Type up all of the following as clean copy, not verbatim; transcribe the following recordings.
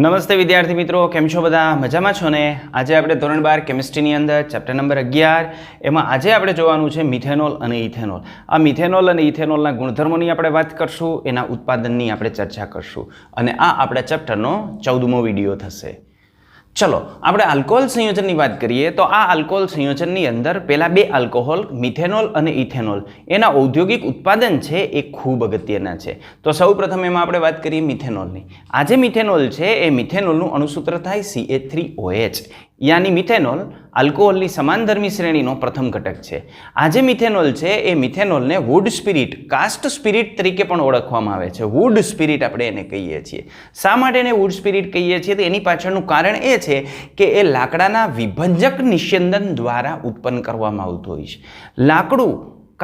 નમસ્તે વિદ્યાર્થી મિત્રો, કેમ છો બધા? મજામાં છો ને? આજે આપણે ધોરણ 12 કેમિસ્ટ્રીની અંદર ચેપ્ટર નંબર 11 એમાં આજે આપણે જોવાનું છે મિથેનોલ અને ઇથેનોલ. આ મિથેનોલ અને ઇથેનોલના ગુણધર્મોની આપણે વાત કરશું, એના ઉત્પાદનની આપણે ચર્ચા કરશું અને આ આપણા ચેપ્ટરનો 14મો વિડીયો થશે. ચલો આપણે આલ્કોહોલ સંયોજનની વાત કરીએ તો આ આલ્કોહોલ સંયોજનની અંદર પહેલા બે આલ્કોહોલ મિથેનોલ અને ઇથેનોલ એના ઔદ્યોગિક ઉત્પાદન છે એ ખૂબ અગત્યના છે. તો સૌપ્રથમ એમાં આપણે વાત કરીએ મિથેનોલની. આ જે મિથેનોલ છે એ મિથેનોલનું અણુસૂત્ર થાય CH3OH, યાની મિથેનોલ આલ્કોહોલની સમાનધર્મી શ્રેણીનો પ્રથમ ઘટક છે. આ જે મિથેનોલ છે એ મિથેનોલને વુડ સ્પિરિટ, કાસ્ટ સ્પિરિટ તરીકે પણ ઓળખવામાં આવે છે. વુડ સ્પિરિટ આપણે એને કહીએ છીએ. શા માટે એને વુડ સ્પિરિટ કહીએ છીએ? તો એની પાછળનું કારણ એ છે કે એ લાકડાના વિભંજક નિસ્યંદન દ્વારા ઉત્પન્ન કરવામાં આવતું હોય છે. લાકડું,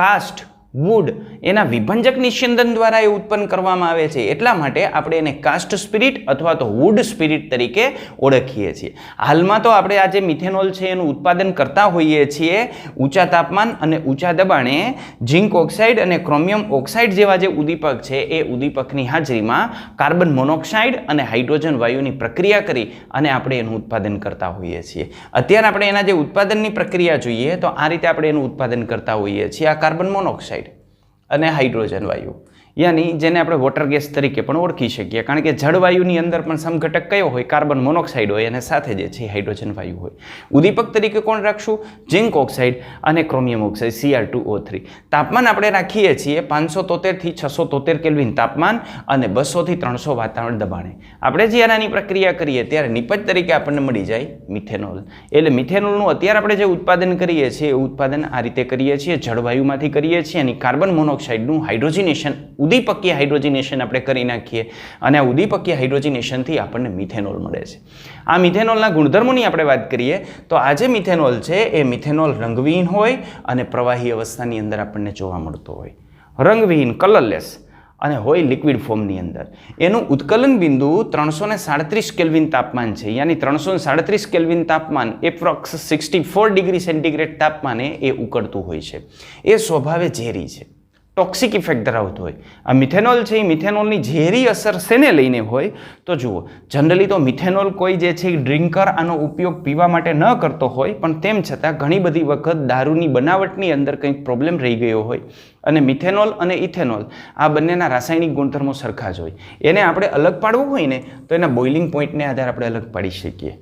કાસ્ટ, વુડ એના વિભંજક નિસ્યંદન દ્વારા એ ઉત્પન્ન કરવામાં આવે છે. એટલા માટે આપણે એને કાસ્ટ સ્પિરિટ અથવા તો વુડ સ્પિરિટ તરીકે ઓળખીએ છીએ. હાલમાં તો આપણે આ જે મિથેનોલ છે એનું ઉત્પાદન કરતા હોઈએ છીએ ઊંચા તાપમાન અને ઊંચા દબાણે ઝિંક ઓક્સાઇડ અને ક્રોમિયમ ઓક્સાઇડ જેવા જે ઉદ્દીપક છે એ ઉદ્દીપકની હાજરીમાં કાર્બન મોનોક્સાઇડ અને હાઇડ્રોજન વાયુની પ્રક્રિયા કરી અને આપણે એનું ઉત્પાદન કરતા હોઈએ છીએ. અત્યારે આપણે એના જે ઉત્પાદનની પ્રક્રિયા જોઈએ તો આ રીતે આપણે એનું ઉત્પાદન કરતા હોઈએ છીએ. આ કાર્બન મોનોક્સાઇડ અને હાઇડ્રોજન વાયુ, યાની જેને આપણે વોટર ગેસ તરીકે પણ ઓળખી શકીએ, કારણ કે જળવાયુની અંદર પણ સમઘટક કયો હોય? કાર્બન મોનોક્સાઇડ હોય અને સાથે જે છે હાઇડ્રોજન વાયુ હોય. ઉદ્દીપક તરીકે કોણ રાખશું? ઝિંક ઓક્સાઇડ અને ક્રોમિયમ ઓક્સાઇડ Cr2O3. તાપમાન આપણે રાખીએ છીએ 573 થી 673 કેલ્વિન તાપમાન અને 200 થી 300 વાતાવરણ દબાણે. આપણે જ્યારે આની પ્રક્રિયા કરીએ ત્યારે નિપજ તરીકે આપણને મળી જાય મિથેનોલ. એટલે મિથેનોલનું અત્યારે આપણે જે ઉત્પાદન કરીએ છીએ એ ઉત્પાદન આ રીતે કરીએ છીએ, જળવાયુમાંથી કરીએ છીએ અને કાર્બન મોનોક્સાઇડનું હાઇડ્રોજનેશન, ઉદ્દીપકીય હાઇડ્રોજનેશન આપણે કરી નાખીએ અને આ ઉદ્દીપકીય હાઇડ્રોજનેશનથી આપણને મિથેનોલ મળે છે. આ મિથેનોલના ગુણધર્મોની આપણે વાત કરીએ તો આ જે મિથેનોલ છે એ મિથેનોલ રંગવિહીન હોય અને પ્રવાહી અવસ્થાની અંદર આપણને જોવા મળતો હોય. રંગવિહીન, કલરલેસ અને હોય લિક્વિડ ફોર્મની અંદર. એનું ઉત્કલન બિંદુ 337 કેલ્વિન તાપમાન છે, યાની 337 કેલ્વિન તાપમાન એપ્રોક્સ 64 ડિગ્રી સેન્ટીગ્રેડ તાપમાને એ ઉકળતું હોય છે. એ સ્વભાવે ઝેરી છે, ટોક્સિક ઇફેક્ટ ધરાવતો હોય. આ મિથેનોલ છે એ મિથેનોલની ઝેરી અસર શેને લઈને હોય? તો જુઓ, જનરલી તો મિથેનોલ કોઈ જે છે ડ્રિંકર આનો ઉપયોગ પીવા માટે ન કરતો હોય, પણ તેમ છતાં ઘણી બધી વખત દારૂની બનાવટની અંદર કંઈક પ્રોબ્લેમ રહી ગયો હોય અને મિથેનોલ અને ઇથેનોલ આ બંનેના રાસાયણિક ગુણધર્મો સરખા જ હોય. એને આપણે અલગ પાડવું હોય ને તો એના બોઇલિંગ પોઈન્ટને આધારે આપણે અલગ પાડી શકીએ,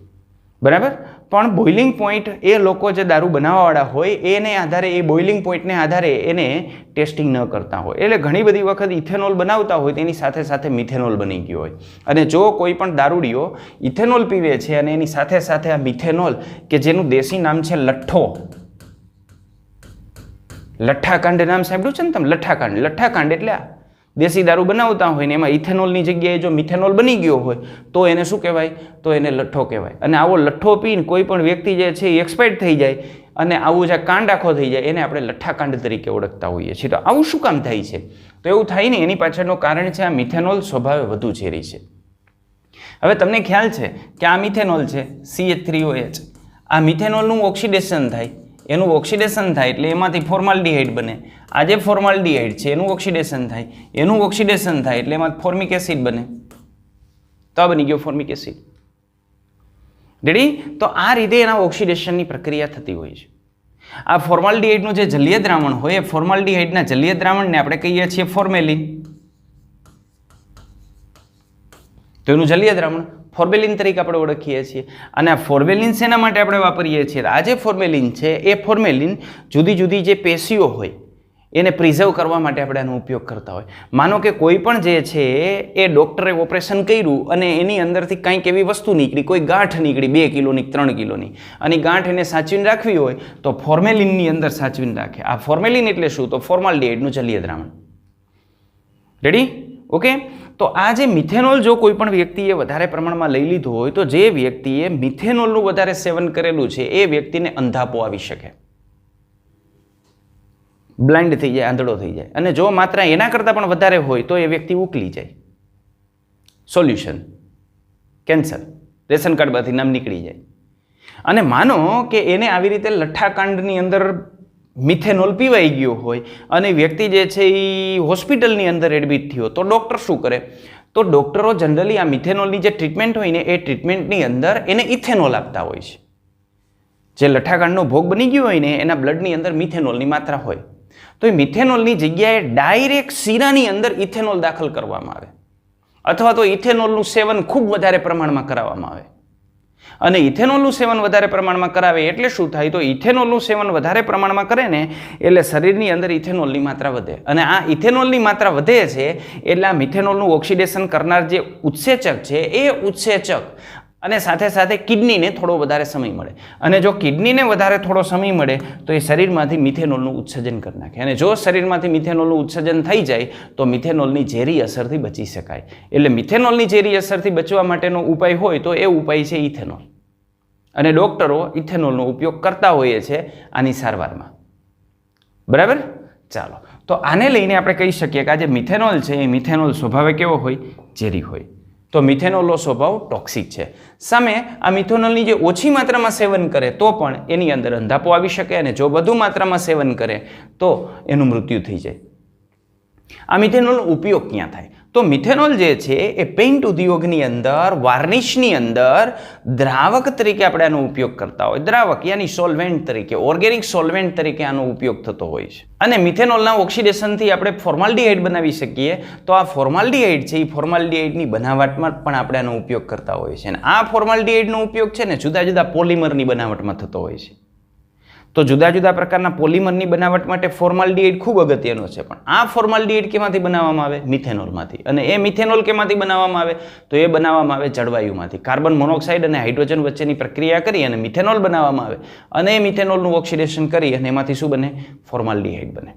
બરાબર? પણ બોઇલિંગ પોઈન્ટ એ લોકો જે દારૂ બનાવવાવાળા હોય એને આધારે, એ બોઇલિંગ પોઈન્ટને આધારે એને ટેસ્ટિંગ ન કરતા હોય. એટલે ઘણી બધી વખત ઇથેનોલ બનાવતા હોય તેની સાથે સાથે મિથેનોલ બની ગયો હોય. અને જો કોઈ પણ દારૂડિયો ઇથેનોલ પીવે છે અને એની સાથે સાથે આ મિથેનોલ કે જેનું દેશી નામ છે લઠ્ઠો, લઠ્ઠાકાંડ નામ સાંભળ્યું છે ને તમે? લઠ્ઠાકાંડ. લઠ્ઠાકાંડ એટલે દેશી દારૂ બનાવતા હોય ને એમાં ઇથેનોલની જગ્યાએ જો મિથેનોલ બની ગયો હોય તો એને શું કહેવાય? તો એને લઠ્ઠો કહેવાય. અને આવો લઠ્ઠો પીને કોઈ પણ વ્યક્તિ જે છે એ એક્સપાયર્ડ થઈ જાય અને આવું જે કાંડ આખો થઈ જાય એને આપણે લઠ્ઠાકાંડ તરીકે ઓળખતા હોઈએ છીએ. તો આવું શું કામ થાય છે? તો એવું થાય ને એની પાછળનું કારણ છે આ મિથેનોલ સ્વભાવે વધુ ઝેરી છે. હવે તમને ખ્યાલ છે કે આ મિથેનોલ છે CH3OH. આ મિથેનોલનું ઓક્સિડેશન થાય, એનું ઓક્સિડેશન થાય એટલે એમાંથી ફોર્માલ્ડિહાઇડ બને. આ જે ફોર્માલ્ડિહાઇડ છે એનું ઓક્સિડેશન થાય, એનું ઓક્સિડેશન થાય એટલે એમાં ફોર્મિક એસિડ બને. તો આ બની ગયો ફોર્મિક એસિડ. રેડી? તો આ રીતે એના ઓક્સિડેશનની પ્રક્રિયા થતી હોય છે. આ ફોર્માલ્ડિહાઇડનું જે જલીય દ્રાવણ હોય એ ફોર્માલ્ડિહાઇડના જલીય દ્રાવણને આપણે કહીએ છીએ ફોર્મેલિન. તો એનું જલીય દ્રાવણ ફોર્મેલિન તરીકે આપણે ઓળખીએ છીએ. અને આ ફોર્મેલિન શેના માટે આપણે વાપરીએ છીએ? આ જે ફોર્મેલિન છે એ ફોર્મેલિન જુદી જુદી જે પેશીઓ હોય એને પ્રિઝર્વ કરવા માટે આપણે આનો ઉપયોગ કરતા હોય. માનો કે કોઈ પણ જે છે એ ડૉક્ટરે ઓપરેશન કર્યું અને એની અંદરથી કંઈક એવી વસ્તુ નીકળી, કોઈ ગાંઠ નીકળી 2 કિલોની 3 કિલોની, અને ગાંઠ એને સાચવીને રાખવી હોય તો ફોર્મેલિનની અંદર સાચવીને રાખે. આ ફોર્મેલિન એટલે શું? તો ફોર્માલ્ડિહાઇડનું જલીય દ્રાવણ. રેડી? ઓકે. તો આ જે મિથેનોલ જો કોઈ પણ વ્યક્તિએ વધારે પ્રમાણમાં લઈ લીધું હોય તો જે વ્યક્તિએ મિથેનોલનું વધારે સેવન કરેલું છે એ વ્યક્તિને અંધાપો આવી શકે. બ્લાઇન્ડ થઈ જાય, આંધળો થઈ જાય. અને જો માત્રા એના કરતાં પણ વધારે હોય તો એ વ્યક્તિ ઉકલી જાય. સોલ્યુશન કેન્સર, રેશન કાર્ડમાંથી નામ નીકળી જાય. અને માનો કે એને આવી રીતે લઠ્ઠાકાંડની અંદર મિથેનોલ પીવાઈ ગયો હોય અને વ્યક્તિ જે છે એ હોસ્પિટલની અંદર એડમિટ થયો, તો ડૉક્ટર શું કરે? તો ડૉક્ટરો જનરલી આ મિથેનોલની જે ટ્રીટમેન્ટ હોય ને એ ટ્રીટમેન્ટની અંદર એને ઇથેનોલ આપતા હોય છે. જે લઠ્ઠાકાંડનો ભોગ બની ગયો હોય ને એના બ્લડની અંદર મિથેનોલની માત્રા હોય, તો એ મિથેનોલની જગ્યાએ ડાયરેક્ટ શીરાની અંદર ઇથેનોલ દાખલ કરવામાં આવે, અથવા તો ઇથેનોલનું સેવન ખૂબ વધારે પ્રમાણમાં કરાવવામાં આવે. અને ઇથેનોલનું સેવન વધારે પ્રમાણમાં કરાવે એટલે શું થાય? તો ઇથેનોલનું સેવન વધારે પ્રમાણમાં કરે ને એટલે શરીરની અંદર ઇથેનોલની માત્રા વધે. અને આ ઇથેનોલની માત્રા વધે છે એટલે આ મિથેનોલનું ઓક્સિડેશન કરનાર જે ઉત્સેચક છે એ ઉત્સેચક અને સાથે સાથે કિડનીને થોડો વધારે સમય મળે. અને જો કિડનીને વધારે થોડો સમય મળે તો એ શરીરમાંથી મિથેનોલનું ઉત્સર્જન કરી નાખે. અને જો શરીરમાંથી મિથેનોલનું ઉત્સર્જન થઈ જાય તો મિથેનોલની ઝેરી અસરથી બચી શકાય. એટલે મિથેનોલની ઝેરી અસરથી બચવા માટેનો ઉપાય હોય તો એ ઉપાય છે ઇથેનોલ. અને ડૉક્ટરો ઇથેનોલનો ઉપયોગ કરતા હોઈએ છે આની સારવારમાં. બરાબર? ચાલો, તો આને લઈને આપણે કહી શકીએ કે આ જે મિથેનોલ છે એ મિથેનોલ સ્વભાવે કેવો હોય? ઝેરી હોય. તો મિથેનોલનો સ્વભાવ ટોક્સિક છે. સામે આ મિથેનોલની જે ઓછી માત્રામાં સેવન કરે તો પણ એની અંદર અંધાપો આવી શકે, અને જો વધુ માત્રામાં સેવન કરે તો એનું મૃત્યુ થઈ જાય. આ મિથેનોલનો ઉપયોગ ક્યાં થાય? તો મિથેનોલ જે છે એ પેઇન્ટ ઉદ્યોગની અંદર, વાર્નિશની અંદર દ્રાવક તરીકે આપણે આનો ઉપયોગ કરતા હોય. દ્રાવક યાની સોલ્વેન્ટ તરીકે, ઓર્ગેનિક સોલ્વેન્ટ તરીકે આનો ઉપયોગ થતો હોય છે. અને મિથેનોલના ઓક્સિડેશનથી આપણે ફોર્માલ્ડિહાઇડ બનાવી શકીએ. તો આ ફોર્માલ્ડિહાઇડ છે એ ફોર્માલ્ડિહાઇડની બનાવટમાં પણ આપણે આનો ઉપયોગ કરતા હોઈએ છીએ. અને આ ફોર્માલ્ડિહાઇડનો ઉપયોગ છે ને જુદા જુદા પોલિમરની બનાવટમાં થતો હોય છે. તો જુદા જુદા પ્રકારના પોલિમરની બનાવટ માટે ફોર્માલ્ડિહાઇડ ખૂબ અગત્યનો છે. પણ આ ફોર્માલ્ડિહાઇડ કેમાંથી બનાવવામાં આવે? મિથેનોલમાંથી. અને એ મિથેનોલ કેમાંથી બનાવવામાં આવે? તો એ બનાવવામાં આવે જળવાયુમાંથી. કાર્બન મોનોક્સાઇડ અને હાઇડ્રોજન વચ્ચેની પ્રક્રિયા કરી અને મિથેનોલ બનાવવામાં આવે. અને એ મિથેનોલનું ઓક્સિડેશન કરી અને એમાંથી શું બને? ફોર્માલ્ડિહાઇડ બને.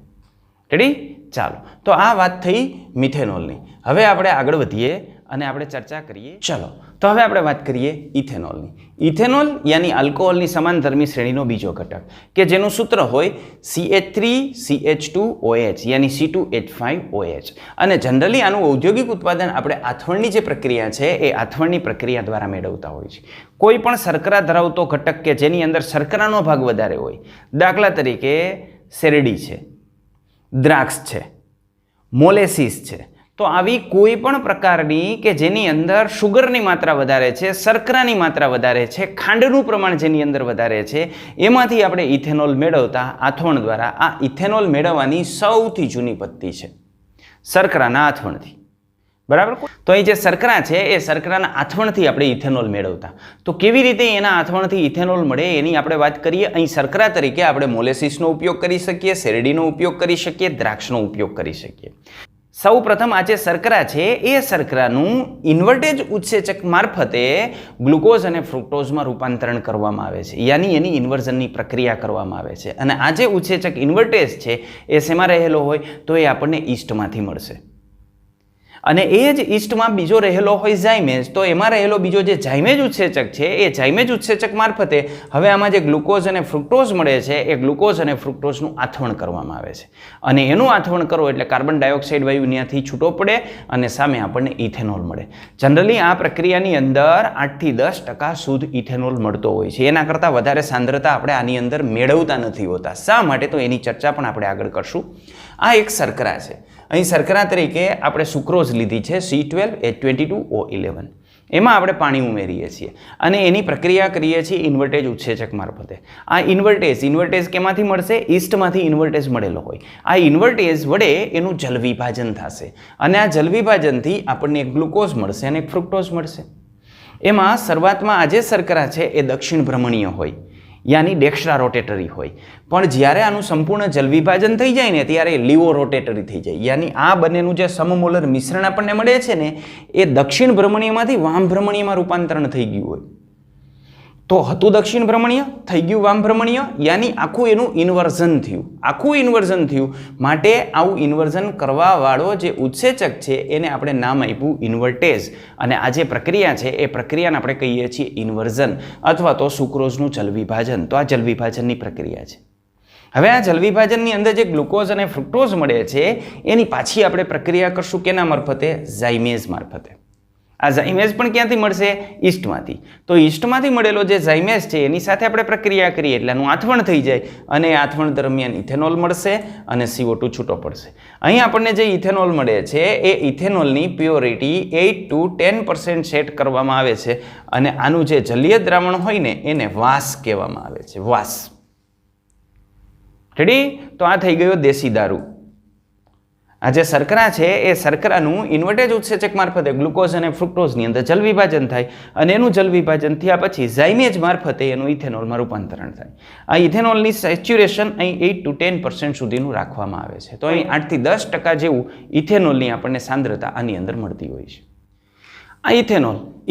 રેડી? ચાલો, તો આ વાત થઈ મિથેનોલની. હવે આપણે આગળ વધીએ અને આપણે ચર્ચા કરીએ. ચલો, તો હવે આપણે વાત કરીએ ઇથેનોલની. ઇથેનોલ યાની આલ્કોહોલની સમાનધર્મી શ્રેણીનો બીજો ઘટક કે જેનું સૂત્ર હોય CH3CH2OH યાની C2H5OH. અને જનરલી આનું ઔદ્યોગિક ઉત્પાદન આપણે આથવણની જે પ્રક્રિયા છે એ આથવણની પ્રક્રિયા દ્વારા મેળવતા હોય છે. કોઈ પણ શર્કરા ધરાવતો ઘટક કે જેની અંદર શર્કરાનો ભાગ વધારે હોય, દાખલા તરીકે શેરડી છે, દ્રાક્ષ છે, મોલેસીસ છે, તો આવી કોઈ પણ પ્રકારની કે જેની અંદર શુગરની માત્રા વધારે છે, શર્કરાની માત્રા વધારે છે, ખાંડનું પ્રમાણ જેની અંદર વધારે છે, એમાંથી આપણે ઇથેનોલ મેળવતા આથવણ દ્વારા આ ઇથેનોલ મેળવવાની સૌથી જૂની પદ્ધતિ છે, શર્કરાના આથવણથી. બરાબર? તો અહીં જે શર્કરા છે એ શર્કરાના આથવણથી આપણે ઇથેનોલ મેળવતા. તો કેવી રીતે એના આથવણથી ઇથેનોલ મળે એની આપણે વાત કરીએ. અહીં શર્કરા તરીકે આપણે મોલેસીસનો ઉપયોગ કરી શકીએ, શેરડીનો ઉપયોગ કરી શકીએ, દ્રાક્ષનો ઉપયોગ કરી શકીએ. સૌ પ્રથમ આ જે શર્કરા છે એ શર્કરાનું ઇન્વર્ટેજ ઉત્સેચક મારફતે ગ્લુકોઝ અને ફ્રુક્ટોઝમાં રૂપાંતરણ કરવામાં આવે છે, યાની એની ઇન્વર્ઝનની પ્રક્રિયા કરવામાં આવે છે. અને આ જે ઉત્સેચક ઇન્વર્ટેજ છે એ શેમાં રહેલો હોય? તો એ આપણને ઈસ્ટમાંથી મળશે. અને એ જ ઈસ્ટમાં બીજો રહેલો હોય ઝાયમેજ. તો એમાં રહેલો બીજો જે ઝાયમેજ ઉત્સેચક છે એ ઝાયમેજ ઉત્સેચક મારફતે હવે આમાં જે ગ્લુકોઝ અને ફ્રુક્ટોઝ મળે છે એ ગ્લુકોઝ અને ફ્રુક્ટોઝનું આથવણ કરવામાં આવે છે. અને એનું આથવણ કરો એટલે કાર્બન ડાયોક્સાઇડ વાયુ ત્યાંથી છૂટો પડે અને સામે આપણને ઇથેનોલ મળે. જનરલી આ પ્રક્રિયાની અંદર 8 થી 10% શુદ્ધ ઇથેનોલ મળતો હોય છે. એના કરતાં વધારે સાંદ્રતા આપણે આની અંદર મેળવતા નથી હોતા. શા માટે? તો એની ચર્ચા પણ આપણે આગળ કરશું. આ એક શર્કરા છે. અહીં શર્કરા તરીકે આપણે સુક્રોઝ લીધી છે C12H22O11. એમાં આપણે પાણી ઉમેરીએ છીએ અને એની પ્રક્રિયા કરીએ છીએ ઇન્વર્ટેજ ઉત્સેચક મારફતે. આ ઇન્વર્ટેજ કેમાંથી મળશે? ઈસ્ટમાંથી ઇન્વર્ટેજ મળેલો હોય. આ ઇન્વર્ટેજ વડે એનું જલ વિભાજન થશે અને આ જલ વિભાજનથી આપણને એક ગ્લુકોઝ મળશે અને એક ફ્રુક્ટોઝ મળશે. એમાં શરૂઆતમાં આ જે શર્કરા છે એ દક્ષિણ ભ્રમણીય હોય, યાની ડેક્સ્ટ્રા રોટેટરી હોય. પણ જ્યારે આનું સંપૂર્ણ જલ વિભાજન થઈ જાય ને ત્યારે લીવો રોટેટરી થઈ જાય, યાની આ બંનેનું જે સમમોલર મિશ્રણ આપણને મળે છે ને એ દક્ષિણ ભ્રમણીયમાંથી વામ ભ્રમણીયમાં રૂપાંતરણ થઈ ગયું હોય. તો હતું દક્ષિણ ભ્રમણીય, થઈ ગયું વામ ભ્રમણીય, યાની આખું એનું ઇન્વર્ઝન થયું. આખું ઇન્વર્ઝન થયું માટે આવું ઇન્વર્ઝન કરવાવાળો જે ઉત્સેચક છે એને આપણે નામ આપ્યું ઇન્વર્ટેજ. અને આ જે પ્રક્રિયા છે એ પ્રક્રિયાને આપણે કહીએ છીએ ઇન્વર્ઝન અથવા તો સુક્રોઝનું જલ વિભાજન. તો આ જલ વિભાજનની પ્રક્રિયા છે. હવે આ જલ વિભાજનની અંદર જે ગ્લુકોઝ અને ફ્રુક્ટોઝ મળે છે એની પાછી આપણે પ્રક્રિયા કરશું કેના મારફતે? ઝાયમેઝ મારફતે. આ ઝાયમેઝ પણ ક્યાંથી મળશે? ઈસ્ટમાંથી. તો ઈસ્ટમાંથી મળેલો જે ઝાયમેઝ છે એની સાથે આપણે પ્રક્રિયા કરીએ એટલે આનું આથવણ થઈ જાય અને આથવણ દરમિયાન ઇથેનોલ મળશે અને CO2 છૂટો પડશે. અહીં આપણને જે ઇથેનોલ મળે છે એ ઇથેનોલની પ્યોરિટી 8 to 10% સેટ કરવામાં આવે છે અને આનું જે જલીય દ્રાવણ હોય ને એને વાસ કહેવામાં આવે છે. વાસ. રેડી? તો આ થઈ ગયો દેશી દારૂ. આ જે શર્કરા છે એ શર્કરાનું ઇન્વર્ટેજ ઉત્સેચક મારફતે ગ્લુકોઝ અને ફ્રુક્ટોઝની અંદર જલ વિભાજન થાય અને એનું જલ વિભાજન થયા પછી ઝાયમેજ મારફતે એનું ઇથેનોલમાં રૂપાંતરણ થાય. આ ઇથેનોલની સેચ્યુરેશન અહીં 8 to 10% સુધીનું રાખવામાં આવે છે. તો અહીં 8 થી 10% જેવું ઇથેનોલની આપણને સાંદ્રતા આની અંદર મળતી હોય છે. આ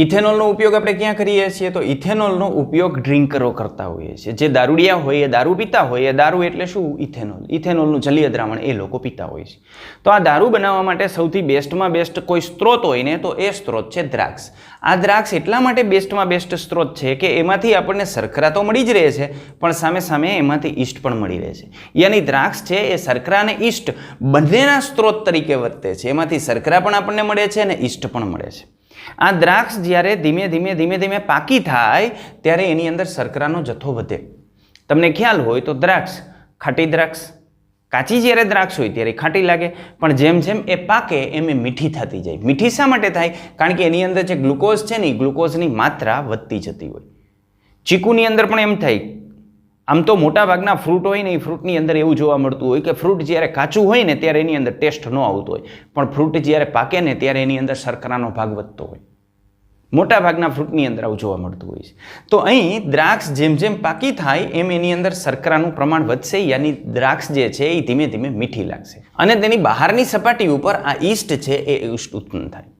ઇથેનોલનો ઉપયોગ આપણે ક્યાં કરીએ છીએ? તો ઇથેનોલનો ઉપયોગ ડ્રિંકરો કરતા હોઈએ છીએ. જે દારૂડિયા હોય એ દારૂ પીતા હોય, એ દારૂ એટલે શું? ઇથેનોલ. ઇથેનોલનું જલીય દ્રાવણ એ લોકો પીતા હોય છે. તો આ દારૂ બનાવવા માટે સૌથી બેસ્ટમાં બેસ્ટ કોઈ સ્ત્રોત હોય ને તો એ સ્ત્રોત છે દ્રાક્ષ. આ દ્રાક્ષ એટલા માટે બેસ્ટમાં બેસ્ટ સ્ત્રોત છે કે એમાંથી આપણને શર્કરા તો મળી જ રહે છે પણ સામે સામે એમાંથી ઈસ્ટ પણ મળી રહે છે. યાની દ્રાક્ષ છે એ શર્કરા અને ઈસ્ટ બંનેના સ્ત્રોત તરીકે વર્તે છે. એમાંથી શર્કરા પણ આપણને મળે છે અને ઈસ્ટ પણ મળે છે. આ દ્રાક્ષ જ્યારે ધીમે ધીમે પાકી થાય ત્યારે એની અંદર શર્કરાનો જથ્થો વધે. તમને ખ્યાલ હોય તો દ્રાક્ષ, ખાટી દ્રાક્ષ, કાચી જ્યારે દ્રાક્ષ હોય ત્યારે ખાટી લાગે પણ જેમ જેમ એ પાકે એમ એ મીઠી થતી જાય. મીઠી શા માટે થાય? કારણ કે એની અંદર જે ગ્લુકોઝ છે ને ગ્લુકોઝની માત્રા વધતી જતી હોય. ચીકુની અંદર પણ એમ થાય. આમ તો મોટા ભાગના ફ્રૂટ હોય ને એ ફ્રૂટની અંદર એવું જોવા મળતું હોય કે ફ્રૂટ જ્યારે કાચું હોય ને ત્યારે એની અંદર ટેસ્ટ ન આવતો હોય પણ ફ્રૂટ જ્યારે પાકે ને ત્યારે એની અંદર શર્કરાનો ભાગ વધતો હોય. મોટા ભાગના ફ્રૂટની અંદર આવું જોવા મળતું હોય છે. તો અહીં દ્રાક્ષ જેમ જેમ પાકી થાય એમ એની અંદર શર્કરાનું પ્રમાણ વધશે, યાની દ્રાક્ષ જે છે એ ધીમે ધીમે મીઠી લાગશે અને તેની બહારની સપાટી ઉપર આ ઈસ્ટ છે એ ઈસ્ટ ઉત્પન્ન થાય.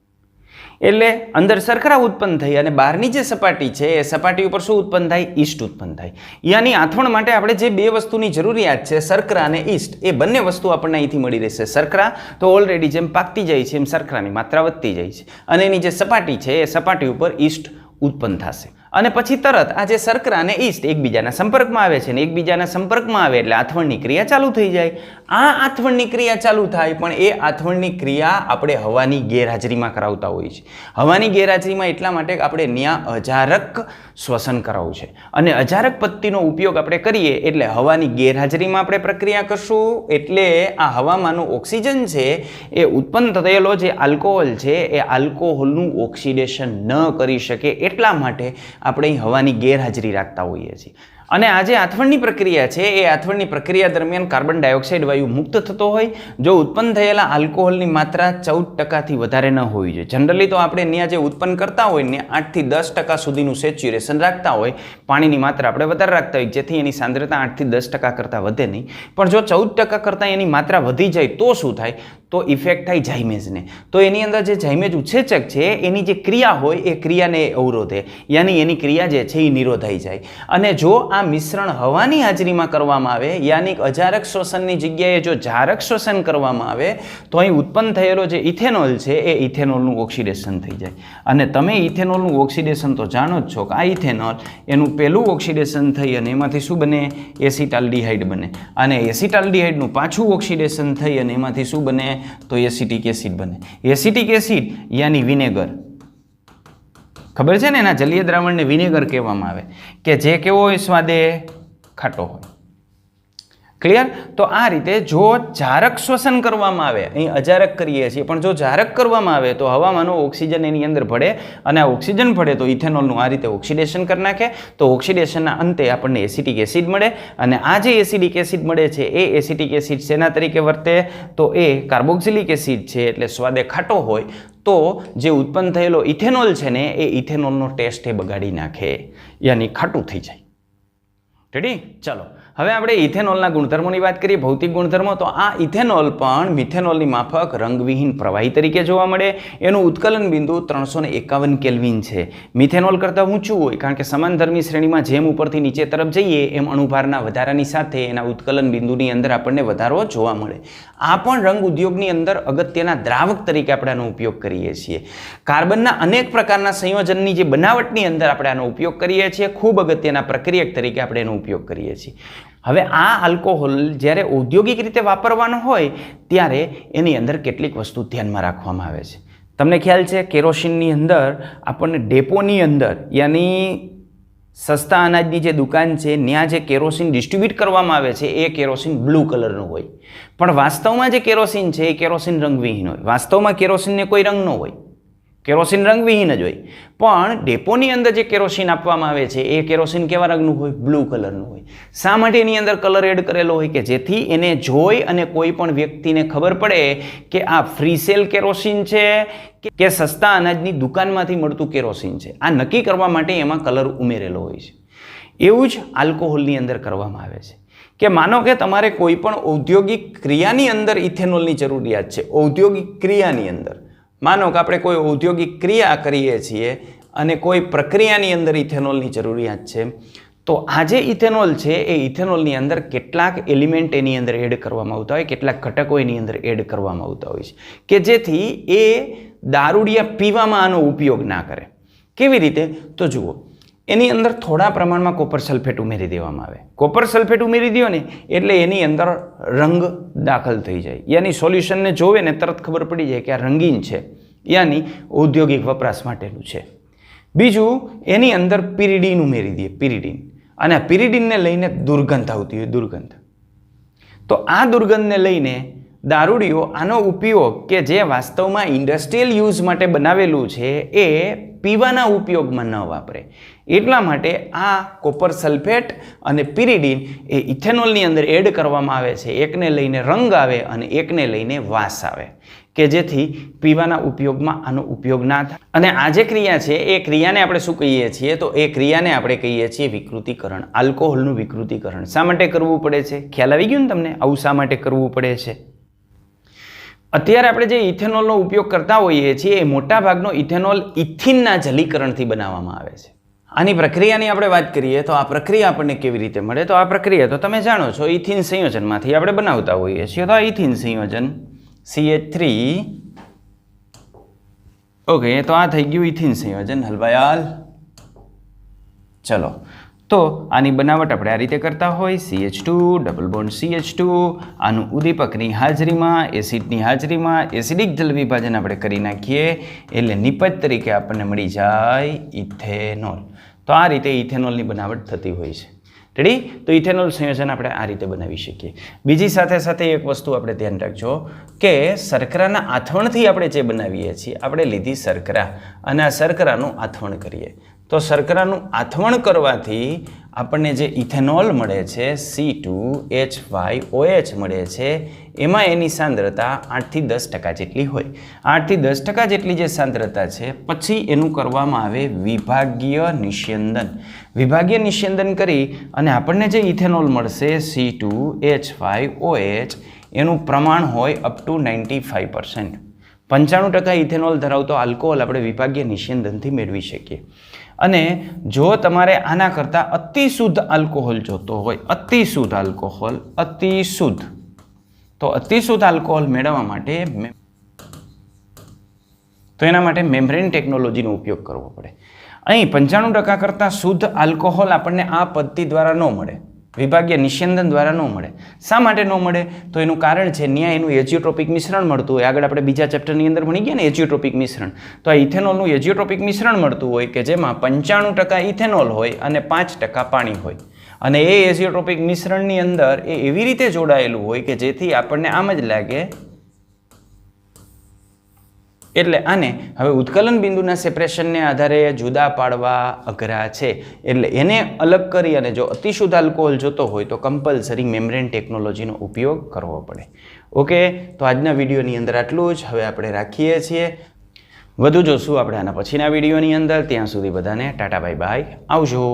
એટલે અંદર શર્કરા ઉત્પન્ન થઈ અને બહારની જે સપાટી છે એ સપાટી ઉપર શું ઉત્પન્ન થાય? ઈસ્ટ ઉત્પન્ન થાય. યાની આથવણ માટે આપણે જે બે વસ્તુની જરૂરિયાત છે શર્કરા અને ઈસ્ટ એ બંને વસ્તુ આપણને અહીંથી મળી રહેશે. શર્કરા તો ઓલરેડી જેમ પાકતી જાય છે એમ શર્કરાની માત્રા વધતી જાય છે અને એની જે સપાટી છે એ સપાટી ઉપર ઈસ્ટ ઉત્પન્ન થશે અને પછી તરત આ જે શર્કરા અને ઈસ્ટ એકબીજાના સંપર્કમાં આવે છે ને એકબીજાના સંપર્કમાં આવે એટલે આથવણની ક્રિયા ચાલુ થઈ જાય. આ આથવણની ક્રિયા ચાલુ થાય પણ એ આથવણની ક્રિયા આપણે હવાની ગેરહાજરીમાં કરાવતા હોઈએ છીએ. હવાની ગેરહાજરીમાં એટલા માટે આપણે ત્યાં અજારક શ્વસન કરાવવું છે અને અજારક પદ્ધતિનો ઉપયોગ આપણે કરીએ એટલે હવાની ગેરહાજરીમાં આપણે પ્રક્રિયા કરશું એટલે આ હવામાંનો ઓક્સિજન છે એ ઉત્પન્ન થયેલો જે આલ્કોહોલ છે એ આલ્કોહોલનું ઓક્સિડેશન ન કરી શકે એટલા માટે આપણે હવાની ગેરહાજરી રાખતા હોઈએ છીએ. અને આ જે આથવણની પ્રક્રિયા છે એ આથવણની પ્રક્રિયા દરમિયાન કાર્બન ડાયોક્સાઇડ વાયુ મુક્ત થતો હોય જો ઉત્પન્ન થયેલા આલ્કોહોલની માત્રા 14% વધારે ન હોવી જોઈએ. જનરલી તો આપણે ત્યાં જે ઉત્પન્ન કરતા હોય ને 8 થી 10% સુધીનું સેચ્યુરેશન રાખતા હોય, પાણીની માત્રા આપણે વધારે રાખતા હોય જેથી એની સાંદ્રતા 8 થી 10% કરતાં વધે નહીં. પણ જો 14% કરતાં એની માત્રા વધી જાય તો શું થાય? તો ઇફેક્ટ થાય ઝાયમેજને. તો એની અંદર જે ઝાયમેજ ઉત્સેચક છે એની જે ક્રિયા હોય એ ક્રિયાને અવરોધે, યાની એની ક્રિયા જે છે એ નિરોધાઈ જાય. અને જો આ મિશ્રણ હવાની હાજરીમાં કરવામાં આવે યાની અજારક શ્વસનની જગ્યાએ જો જારક શ્વસન કરવામાં આવે તો અહીં ઉત્પન્ન થયેલો જે ઇથેનોલ છે એ ઇથેનોલનું ઓક્સિડેશન થઈ જાય. અને તમે ઇથેનોલનું ઓક્સિડેશન તો જાણો જ છો કે આ ઇથેનોલ એનું પહેલું ઓક્સિડેશન થઈ અને એમાંથી શું બને? એસિટાલ્ડિહાઇડ બને. અને એસિટાલ્ડિહાઇડનું પાછું ઓક્સિડેશન થઈ અને એમાંથી શું બને? તો એસિટિક એસિડ બને. એસિટિક એસિડ યાની વિનેગર. ખબર છે ને એના જલીય દ્રાવણને વિનેગર કહેવામાં આવે કે જે કેવો હોય? સ્વાદે ખાટો હોય. ક્લિયર? તો આ રીતે જો જારક શ્વસન કરવામાં આવે, અહીં અજારક કરીએ છીએ પણ જો જારક કરવામાં આવે તો હવામાંનો ઓક્સિજન એની અંદર ભળે અને આ ઓક્સિજન ભળે તો ઇથેનોલનું આ રીતે ઓક્સિડેશન કરી નાખે. તો ઓક્સિડેશનના અંતે આપણને એસિટિક એસિડ મળે અને આ જે એસિડિક એસિડ મળે છે એ એસિટિક એસિડ શેના તરીકે વર્તે? તો એ કાર્બોક્સિલિક એસિડ છે એટલે સ્વાદે ખાટો હોય તો જે ઉત્પન્ન થયેલો ઇથેનોલ છે ને એ ઇથેનોલનો ટેસ્ટ એ બગાડી નાખે, યાની ખાટું થઈ જાય. રેડી? ચાલો હવે આપણે ઇથેનોલના ગુણધર્મોની વાત કરીએ, ભૌતિક ગુણધર્મો. તો આ ઇથેનોલ પણ મિથેનોલની માફક રંગવિહીન પ્રવાહી તરીકે જોવા મળે. એનું ઉત્કલન બિંદુ 351 કેલ્વિન છે. મિથેનોલ કરતાં ઊંચું હોય કારણ કે સમાનધર્મી શ્રેણીમાં જેમ ઉપરથી નીચે તરફ જઈએ એમ અણુભારના વધારાની સાથે એના ઉત્કલન બિંદુની અંદર આપણને વધારો જોવા મળે. આ પણ રંગ ઉદ્યોગની અંદર અગત્યના દ્રાવક તરીકે આપણે આનો ઉપયોગ કરીએ છીએ. કાર્બનના અનેક પ્રકારના સંયોજનની જે બનાવટની અંદર આપણે આનો ઉપયોગ કરીએ છીએ. ખૂબ અગત્યના પ્રક્રિયક તરીકે આપણે એનો ઉપયોગ કરીએ છીએ. હવે આ આલ્કોહોલ જ્યારે ઔદ્યોગિક રીતે વાપરવાનો હોય ત્યારે એની અંદર કેટલીક વસ્તુ ધ્યાનમાં રાખવામાં આવે છે. તમને ખ્યાલ છે કેરોસીનની અંદર આપણને ડેપોની અંદર યાની સસ્તા અનાજની જે દુકાન છે ત્યાં જે કેરોસીન ડિસ્ટ્રીબ્યુટ કરવામાં આવે છે એ કેરોસીન બ્લુ કલરનું હોય, પણ વાસ્તવમાં જે કેરોસીન છે એ કેરોસીન રંગવિહીન હોય. વાસ્તવમાં કેરોસીનને કોઈ રંગ ન હોય, કેરોસીન રંગવિહીન જ હોય, પણ ડેપોની અંદર જે કેરોસીન આપવામાં આવે છે એ કેરોસીન કેવા રંગનું હોય? બ્લુ કલરનું હોય. શા માટે એની અંદર કલર એડ કરેલો હોય? કે જેથી એને જોઈ અને કોઈ પણ વ્યક્તિને ખબર પડે કે આ ફ્રી સેલ કેરોસીન છે કે સસ્તા અનાજની દુકાનમાંથી મળતું કેરોસીન છે. આ નક્કી કરવા માટે એમાં કલર ઉમેરેલો હોય છે. એવું જ આલ્કોહોલની અંદર કરવામાં આવે છે કે માનો કે તમારે કોઈ પણ ઔદ્યોગિક ક્રિયાની અંદર ઇથેનોલની જરૂરિયાત છે. ઔદ્યોગિક ક્રિયાની અંદર માનો કે આપણે કોઈ ઔદ્યોગિક ક્રિયા કરીએ છીએ અને કોઈ પ્રક્રિયાની અંદર ઇથેનોલની જરૂરિયાત છે, તો આ જે ઇથેનોલ છે એ ઇથેનોલની અંદર કેટલાક એલિમેન્ટ એની અંદર એડ કરવામાં આવતા હોય, કેટલાક ઘટકો એની અંદર એડ કરવામાં આવતા હોય છે કે જેથી એ દારૂડિયા પીવામાં આનો ઉપયોગ ના કરે. કેવી રીતે? તો જુઓ, એની અંદર થોડા પ્રમાણમાં કોપર સલ્ફેટ ઉમેરી દેવામાં આવે. કોપર સલ્ફેટ ઉમેરી દો ને એટલે એની અંદર રંગ દાખલ થઈ જાય, યાની સોલ્યુશનને જોવે ને તરત ખબર પડી જાય કે આ રંગીન છે, યાની ઔદ્યોગિક વપરાશ માટેનું છે. બીજું, એની અંદર પિરિડીન ઉમેરી દે, પિરિડીન, અને આ પિરિડીનને લઈને દુર્ગંધ આવતી હોય, દુર્ગંધ. તો આ દુર્ગંધને લઈને દારૂડીઓ આનો ઉપયોગ કે જે વાસ્તવમાં ઇન્ડસ્ટ્રીયલ યુઝ માટે બનાવેલું છે એ પીવાના ઉપયોગમાં ન વાપરે. એટલા માટે આ કોપર સલ્ફેટ અને પિરિડીન એ ઇથેનોલની અંદર એડ કરવામાં આવે છે. એકને લઈને રંગ આવે અને એકને લઈને વાસ આવે કે જેથી પીવાના ઉપયોગમાં આનો ઉપયોગ ના થાય. અને આ જે ક્રિયા છે એ ક્રિયાને આપણે શું કહીએ છીએ? તો એ ક્રિયાને આપણે કહીએ છીએ વિકૃતિકરણ, આલ્કોહોલનું વિકૃતિકરણ. શા માટે કરવું પડે છે? ખ્યાલ આવી ગયો ને તમને? આવું શા માટે કરવું પડે છે? અત્યારે આપણે જે ઇથેનોલનો ઉપયોગ કરતા હોઈએ છીએ એ મોટા ભાગનો ઇથેનોલ ઇથિનના જલીકરણથી બનાવવામાં આવે છે. આની પ્રક્રિયાની આપણે વાત કરીએ તો આ પ્રક્રિયા આપણને કેવી રીતે મળે? તો આ પ્રક્રિયા તો તમે જાણો છો, ઇથિન સંયોજનમાંથી આપણે બનાવતા હોઈએ છીએ. તો આ ઇથિન સંયોજન CH3, ઓકે, તો આ થઈ ગયું ઇથિન સંયોજન. હલવાયાલ, ચલો. તો આની બનાવટ આપણે આ રીતે કરતા હોય, CH2 ડબલ બોન્ડ CH2, આનું ઉદ્દીપકની હાજરીમાં, એસિડની હાજરીમાં એસિડિક જલ વિભાજન આપણે કરી નાખીએ એટલે નિપજ તરીકે આપણને મળી જાય ઇથેનોલ. તો આ રીતે ઇથેનોલની બનાવટ થતી હોય છે. રેડી? તો ઇથેનોલ સંયોજન આપણે આ રીતે બનાવી શકીએ. બીજી સાથે સાથે એક વસ્તુ આપણે ધ્યાન રાખજો કે શર્કરાના આથવણથી આપણે જે બનાવીએ છીએ, આપણે લીધી શર્કરા અને આ શર્કરાનું આથવણ કરીએ તો શર્કરાનું આથવણ કરવાથી આપણને જે ઇથેનોલ મળે છે C2H5OH મળે છે, એમાં એની સાંદ્રતા 8 થી 10% જેટલી હોય. 8 થી 10% જેટલી જે સાંદ્રતા છે, પછી એનું કરવામાં આવે વિભાગીય નિસ્યંદન. વિભાગીય નિસ્યંદન કરી અને આપણને જે ઇથેનોલ મળશે C2H5OH, એનું પ્રમાણ હોય અપ ટુ 95%. 95% ઇથેનોલ ધરાવતો આલ્કોહોલ આપણે વિભાગીય નિસ્યંદનથી મેળવી શકીએ. અને જો તમારે આના કરતાં અતિશુદ્ધ આલ્કોહોલ જોતો હોય, અતિશુદ્ધ આલ્કોહોલ, અતિશુદ્ધ, તો અતિશુદ્ધ આલ્કોહોલ મેળવવા માટે તો એના માટે મેમ્બ્રેન ટેકનોલોજીનો ઉપયોગ કરવો પડે. અહીં 95% કરતાં શુદ્ધ આલ્કોહોલ આપણને આ પદ્ધતિ દ્વારા ન મળે, વિભાગીય નિસ્યંદન દ્વારા ન મળે. શા માટે ન મળે? તો એનું કારણ છે ન્યાય એનું એજીઓટ્રોપિક મિશ્રણ મળતું હોય. આગળ આપણે બીજા ચેપ્ટરની અંદર ભણી ગયા ને એજીઓટ્રોપિક મિશ્રણ. તો આ ઇથેનોલનું એજીઓટ્રોપિક મિશ્રણ મળતું હોય કે જેમાં 95% ઇથેનોલ હોય અને 5% પાણી હોય. અને એ એજીઓટ્રોપિક મિશ્રણની અંદર એ એવી રીતે જોડાયેલું હોય કે જેથી આપણને આમ જ લાગે. એટલે આને હવે ઉત્કલન બિંદુના સેપરેશનને આધારે જુદા પાડવા અઘરા છે. એટલે એને અલગ કરી અને જો અતિશુદ્ધ આલ્કોહોલ જોતો હોય તો કમ્પલસરી મેમ્બ્રેન ટેકનોલોજીનો ઉપયોગ કરવો પડે. ઓકે, તો આજના વિડીયોની અંદર આટલું જ. હવે આપણે રાખીએ છીએ. વધુ જોશું આપણે આના પછીના વિડીયોની અંદર. ત્યાં સુધી બધાને ટાટા બાય બાય, આવજો.